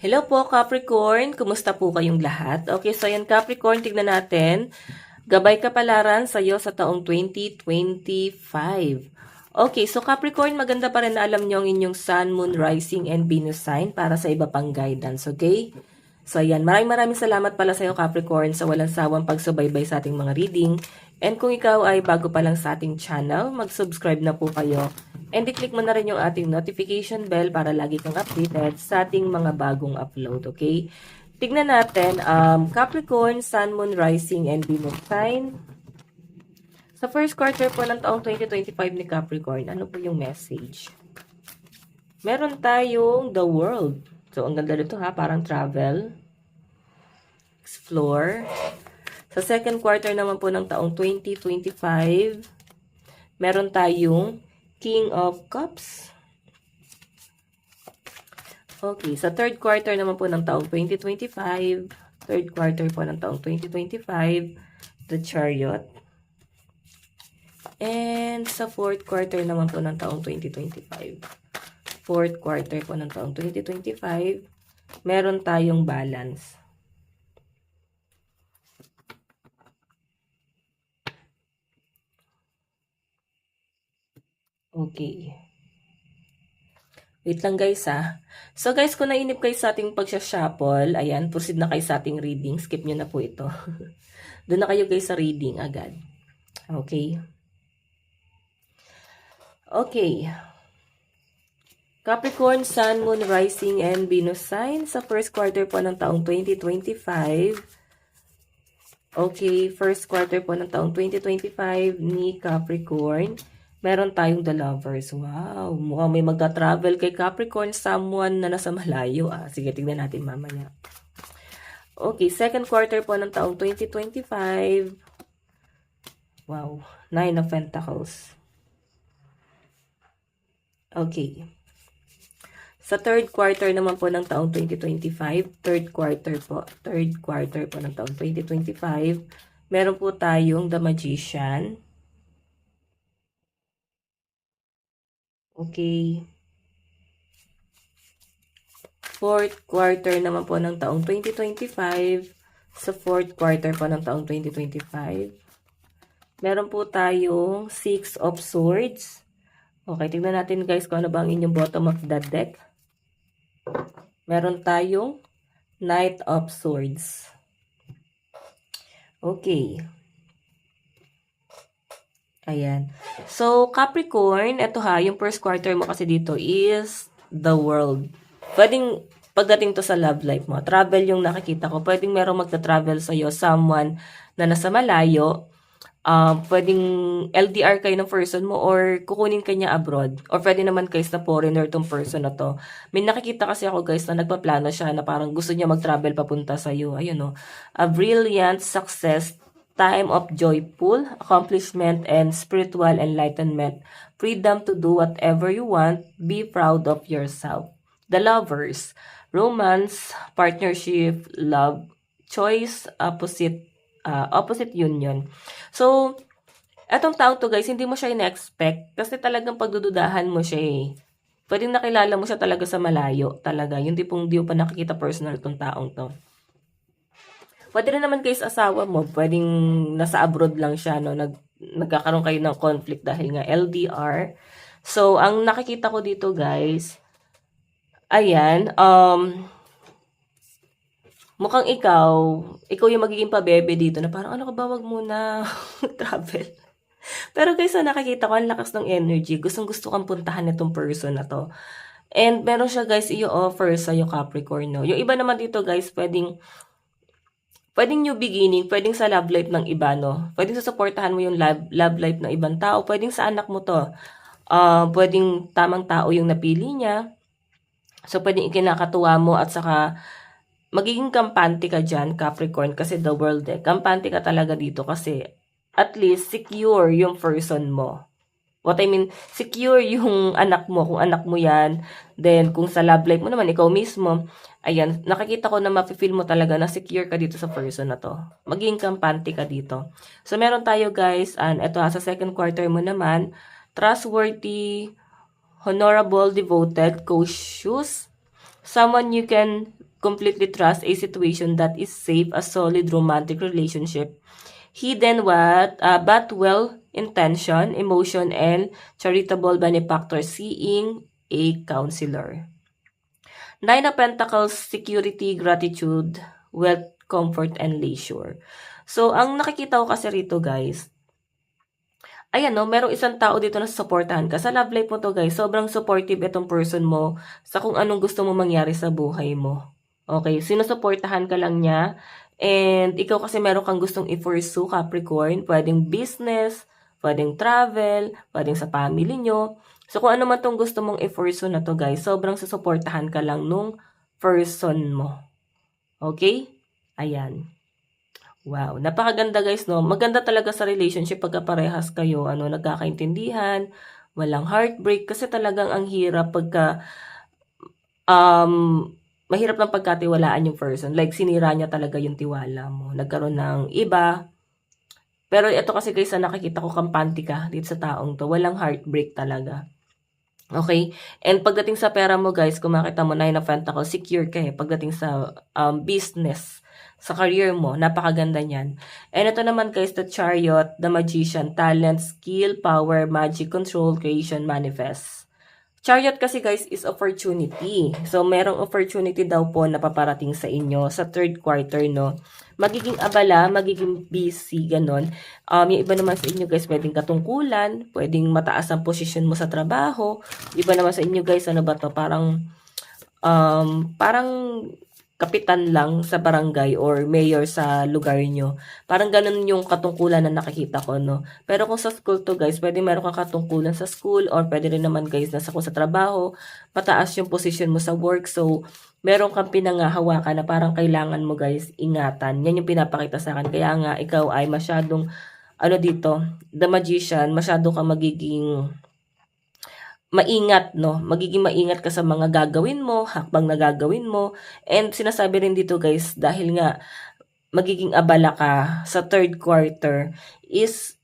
Hello po, Capricorn. Kumusta po kayong lahat? Okay, so yan Capricorn, tignan natin. Gabay kapalaran sa iyo sa taong 2025. Okay, so Capricorn, maganda pa rin na alam nyo ang inyong Sun, Moon, Rising, and Venus sign para sa iba pang guidance, okay? So ayan, maraming salamat pala sa iyo Capricorn sa walang sawang pagsubaybay sa ating mga reading. And kung ikaw ay bago pa lang sa ating channel, mag-subscribe na po kayo. And i-click mo na rin yung ating notification bell para lagi kang updated sa ating mga bagong upload, okay? Tignan natin, Capricorn, Sun, Moon, Rising, and Venus sign. Sa first quarter po ng taong 2025 ni Capricorn, ano po yung message? Meron tayong The World. So, ang ganda nito ha, parang travel, explore. Sa second quarter naman po ng taong 2025, meron tayong King of Cups. Okay, sa third quarter naman po ng taong 2025, third quarter po ng taong 2025, the Chariot. And sa fourth quarter naman po ng taong 2025, fourth quarter po ng taong 2025, meron tayong balance. Okay. Wait lang guys ha. So guys, kung nainip kayo sa ating pagsashuffle, ayan, proceed na kayo sa ating reading. Skip nyo na po ito. Doon na kayo guys sa reading agad. Okay. Okay. Capricorn, Sun, Moon, Rising, and Venus sign sa first quarter po ng taong 2025. Okay, first quarter po ng taong 2025 ni Capricorn. Meron tayong The Lovers. Wow, mukhang may magta-travel kay Capricorn, someone na nasa malayo. Sige, tignan natin mamaya. Okay, second quarter po ng taong 2025. Wow, Nine of Pentacles. Okay. Sa third quarter naman po ng taong 2025, third quarter po ng taong 2025, meron po tayong The Magician. Okay. Fourth quarter naman po ng taong 2025. Sa fourth quarter po ng taong 2025. Meron po tayong Six of Swords. Okay, tignan natin guys kung ano ba ang inyong bottom of the deck. Meron tayong Knight of Swords. Okay. Ayan. So, Capricorn, ito ha, yung first quarter mo kasi dito is the world. Pwedeng, pagdating to sa love life mo, travel yung nakikita ko. Pwedeng merong magta-travel sa'yo, someone na nasa malayo. Pwedeng LDR kayo ng person mo or kukunin ka niya abroad. Or pwede naman guys na foreigner tong person na to. May nakikita kasi ako guys na nagpaplano siya na parang gusto niya mag-travel papunta sa'yo. Ayun o. A brilliant success, time of joyful accomplishment and spiritual enlightenment, freedom to do whatever you want, be proud of yourself. The Lovers, romance, partnership, love, choice, opposite union. So, etong taong to guys, hindi mo siya ina-expect kasi talagang pagdududahan mo siya eh. Pwedeng nakilala mo siya talaga sa malayo talaga. Yung tipong di mo pa nakikita personal tong taong to. Pwede rin naman guys asawa mo, pwedeng nasa abroad lang siya, no? Nagkakaroon kayo ng conflict dahil nga LDR. So, ang nakikita ko dito guys, ayan, mukhang ikaw yung magiging pabebe dito na parang ano ka ba, wag muna travel. Pero guys, nakikita ko, ang lakas ng energy. Gustong gusto kang puntahan itong person na to. And meron siya guys, i-offer sa'yo Capricorn, no? Yung iba naman dito guys, pwedeng new beginning, pwedeng sa love life ng iba, no? Pwedeng susuportahan mo yung love life ng ibang tao. Pwedeng sa anak mo to. Pwedeng tamang tao yung napili niya. So, pwedeng ikinakatuwa mo at saka magiging kampante ka dyan, Capricorn, kasi the world eh. Kampante ka talaga dito kasi at least secure yung person mo. What I mean, secure yung anak mo, kung anak mo yan. Then, kung sa love life mo naman, ikaw mismo, ayan, nakikita ko na mafe-feel mo talaga na secure ka dito sa person na to. Maging kampante ka dito. So, meron tayo guys, and ito sa second quarter mo naman, trustworthy, honorable, devoted, cautious, someone you can completely trust, a situation that is safe, a solid romantic relationship, hidden but well-intentioned, emotion, and charitable benefactor seeing a counselor. Nine of Pentacles, security, gratitude, wealth, comfort, and leisure. So, ang nakikita ko kasi rito, guys, ayan no, merong isang tao dito na suportahan ka. Sa love life mo to, guys, sobrang supportive itong person mo sa kung anong gusto mo mangyari sa buhay mo. Okay, sinusuportahan ka lang niya. And ikaw kasi meron kang gustong i-pursue, Capricorn. Pwedeng business, pwedeng travel, pwedeng sa family nyo. So, kung ano man tong gusto mong i-pursue na to, guys, sobrang susuportahan ka lang nung person mo. Okay? Ayan. Wow, napakaganda guys, no? Maganda talaga sa relationship pagka parehas kayo, nagkakaintindihan, walang heartbreak, kasi talagang ang hirap pagka, mahirap ng pagkatiwalaan yung person. Like, sinira niya talaga yung tiwala mo. Nagkaroon ng iba. Pero ito kasi guys, nakikita ko kampante ka dito sa taong to. Walang heartbreak talaga. Okay? And pagdating sa pera mo guys, kung makita mo Nine of Pentacles, secure ka eh. Pagdating sa business, sa career mo, napakaganda niyan. And ito naman guys, the Chariot, the Magician, talent, skill, power, magic, control, creation, manifest. Chariot kasi guys is opportunity. So, merong opportunity daw po na paparating sa inyo sa third quarter, no? Magiging abala, magiging busy, ganon. Yung iba naman sa inyo guys, pwedeng katungkulan, pwedeng mataas ang posisyon mo sa trabaho. Iba naman sa inyo guys, ano ba to? Parang kapitan lang sa barangay or mayor sa lugar nyo. Parang ganun yung katungkulan na nakikita ko, no? Pero kung sa school to, guys, pwede meron kang katungkulan sa school or pwede rin naman, guys, nasa kung sa trabaho, mataas yung position mo sa work. So, meron kang pinangahawakan na parang kailangan mo, guys, ingatan. Yan yung pinapakita sa akin. Kaya nga, ikaw ay masyadong, dito, the magician, masyado ka magiging maingat, no? Magiging maingat ka sa mga gagawin mo, hakbang na gagawin mo. And sinasabi rin dito guys, dahil nga magiging abala ka sa third quarter, is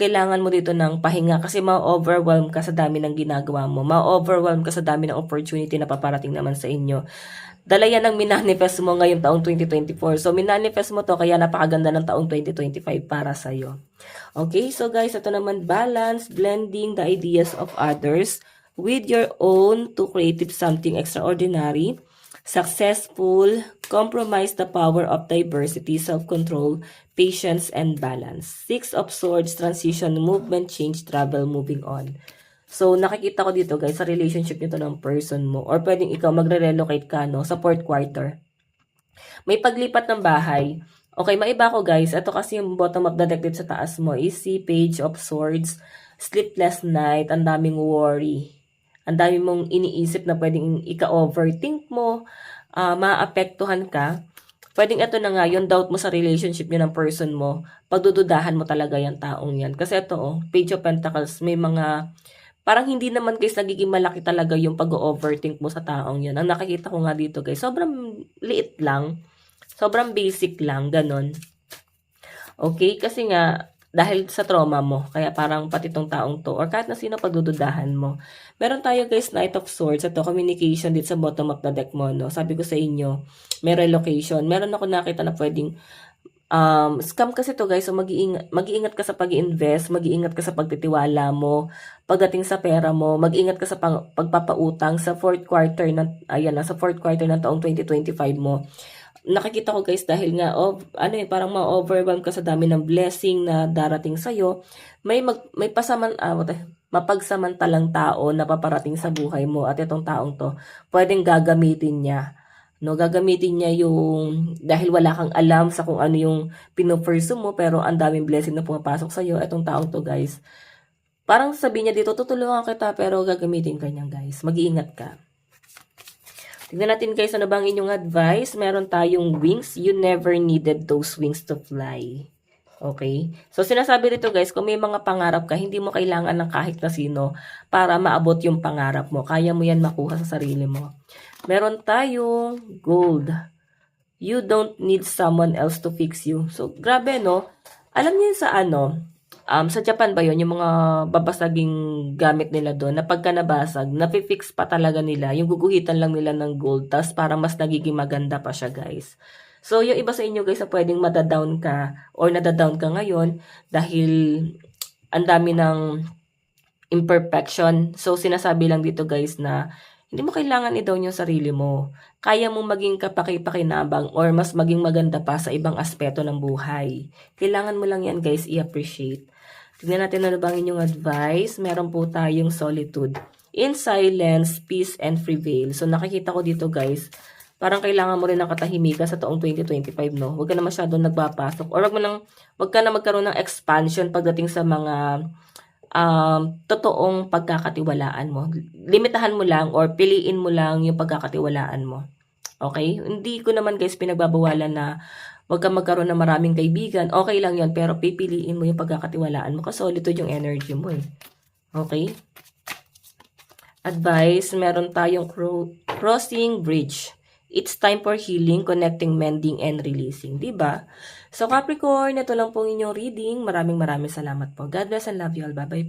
kailangan mo dito ng pahinga kasi ma-overwhelm ka sa dami ng ginagawa mo. Ma-overwhelm ka sa dami ng opportunity na paparating naman sa inyo. Dala yan ang minanifest mo ngayong taong 2024. So, minanifest mo to, kaya napakaganda ng taong 2025 para sa'yo. Okay, so guys, ito naman, balance, blending the ideas of others with your own to create something extraordinary, successful, compromise the power of diversity, self-control, patience, and balance. Six of Swords, transition, movement, change, travel, moving on. So, nakikita ko dito guys, sa relationship nito ng person mo, or pwedeng ikaw magre-relocate ka, no, sa fourth quarter. May paglipat ng bahay. Okay, maiba ko guys. Ito kasi yung bottom of the deck dito sa taas mo is si Page of Swords, sleepless night, ang daming worry. Ang dami mong iniisip na pwedeng ika-overthink mo, maapektuhan ka. Pwedeng ito na nga, yung doubt mo sa relationship nyo ng person mo, pagdududahan mo talaga yung taong yan. Kasi ito, Page of Pentacles, may mga parang hindi naman guys nagiging malaki talaga yung pag-overthink mo sa taong yun. Ang nakikita ko nga dito guys, sobrang liit lang. Sobrang basic lang, ganon. Okay? Kasi nga, dahil sa trauma mo, kaya parang pati tong taong to, or kahit na sino pagdududahan mo. Meron tayo guys, Knight of Swords, ito, communication dito sa bottom of the deck mo, no? Sabi ko sa inyo, may relocation. Meron ako nakita na pwedeng scam kasi to guys, so mag-iingat ka sa pag-iinvest, mag-iingat ka sa pagtitiwala mo, pagdating sa pera mo, mag-iingat ka sa pagpapautang sa fourth quarter sa fourth quarter ng taong 2025 mo. Nakikita ko guys dahil nga parang ma-overwhelm ka sa dami ng blessing na darating sa iyo, may mapagsamantalang tao na paparating sa buhay mo, at itong taong to, pwedeng gagamitin niya. No, gagamitin niya yung dahil wala kang alam sa kung ano yung pinupursu mo, pero ang daming blessing na pumapasok sa iyo. Itong taong to guys, parang sabihin niya dito, tutulungan kita pero gagamitin ka niya guys. Mag-iingat ka. Tignan natin guys, ano bang inyong advice? Meron tayong wings. You never needed those wings to fly. Okay? So, sinasabi dito guys, kung may mga pangarap ka, hindi mo kailangan ng kahit na sino para maabot yung pangarap mo. Kaya mo yan makuha sa sarili mo. Meron tayong gold. You don't need someone else to fix you. So, grabe, no? Alam niyo sa Sa Japan ba yun, yung mga babasaging gamit nila doon na pagka nabasag, nafi-fix pa talaga nila, yung guguhitan lang nila ng gold, tas parang mas nagiging maganda pa siya, guys. So, yung iba sa inyo, guys, na pwedeng madadown ka or nadadown ka ngayon dahil ang dami ng imperfection. So, sinasabi lang dito, guys, na hindi mo kailangan i-down yung sarili mo. Kaya mo maging kapaki-pakinabang or mas maging maganda pa sa ibang aspeto ng buhay. Kailangan mo lang yan, guys, i-appreciate. Tignan natin ano bang inyong advice. Meron po tayong solitude. In silence, peace, and prevail. So, nakikita ko dito, guys, parang kailangan mo rin ng katahimikan sa taong 2025, no? Huwag ka na masyadong nagpapasok or wag ka na magkaroon ng expansion pagdating sa mga totoong pagkakatiwalaan mo. Limitahan mo lang or piliin mo lang yung pagkakatiwalaan mo. Okay? Hindi ko naman, guys, pinagbabawalan na wag kang magkaroon ng maraming kaibigan. Okay lang yon, pero pipiliin mo yung pagkakatiwalaan mo kasi solitude yung energy mo eh. Okay? Advice, meron tayong crossing bridge. It's time for healing, connecting, mending, and releasing. Diba? So Capricorn, ito lang po inyong reading. Maraming salamat po. God bless and love you all. Bye-bye po.